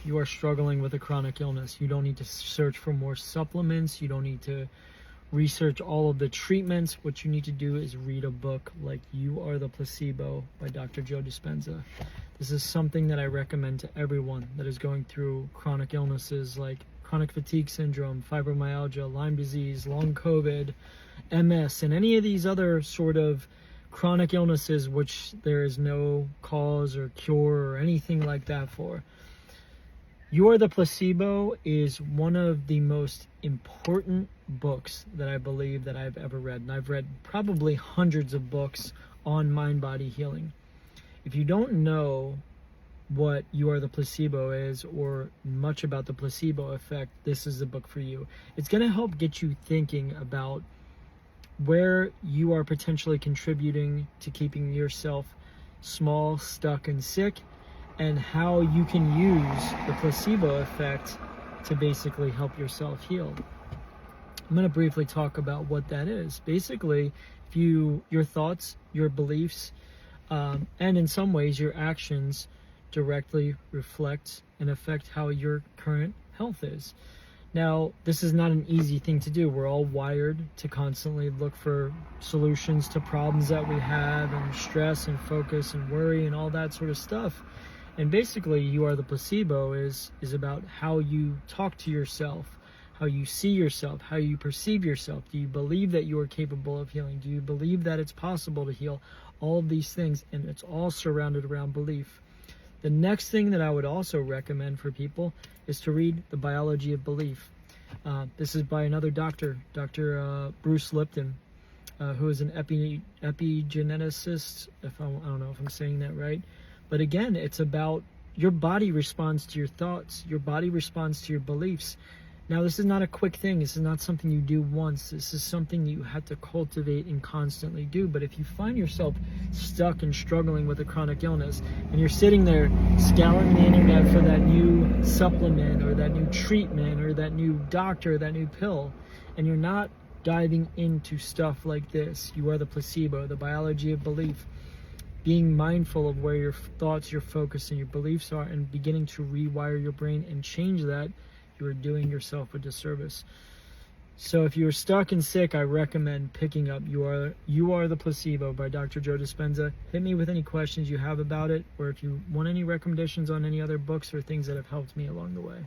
you are struggling with a chronic illness. You don't need to search for more supplements. You don't need to research all of the treatments. What you need to do is read a book like You Are the Placebo by Dr. Joe Dispenza. This is something that I recommend to everyone that is going through chronic illnesses like chronic fatigue syndrome, fibromyalgia, Lyme disease, long COVID, MS, and any of these other sort of chronic illnesses which there is no cause or cure or anything like that for. You Are the Placebo is one of the most important books that I believe that I've ever read. And I've read probably hundreds of books on mind-body healing. If you don't know what You Are the Placebo is or much about the placebo effect, this is the book for you. It's going to help get you thinking about where you are potentially contributing to keeping yourself small, stuck, and sick, and how you can use the placebo effect to basically help yourself heal. I'm going to briefly talk about what that is. Basically, if your thoughts, your beliefs, and in some ways your actions directly reflect and affect how your current health is. Now, this is not an easy thing to do. We're all wired to constantly look for solutions to problems that we have, and stress and focus and worry and all that sort of stuff. And basically, You Are the Placebo is about how you talk to yourself, how you see yourself, how you perceive yourself. Do you believe that you are capable of healing? Do you believe that it's possible to heal? All of these things, and it's all surrounded around belief. The next thing that I would also recommend for people is to read The Biology of Belief. This is by another doctor, Dr. Bruce Lipton, who is an epigeneticist, I don't know if I'm saying that right. But again, it's about your body responds to your thoughts. Your body responds to your beliefs. Now, this is not a quick thing. This is not something you do once. This is something you have to cultivate and constantly do. But if you find yourself stuck and struggling with a chronic illness, and you're sitting there scouring the internet for that new supplement or that new treatment or that new doctor, that new pill, and you're not diving into stuff like this, You Are the Placebo, The Biology of Belief, being mindful of where your thoughts, your focus, and your beliefs are, and beginning to rewire your brain and change that, you are doing yourself a disservice. So if you're stuck and sick, I recommend picking up You Are the Placebo by Dr. Joe Dispenza. Hit me with any questions you have about it, or if you want any recommendations on any other books or things that have helped me along the way.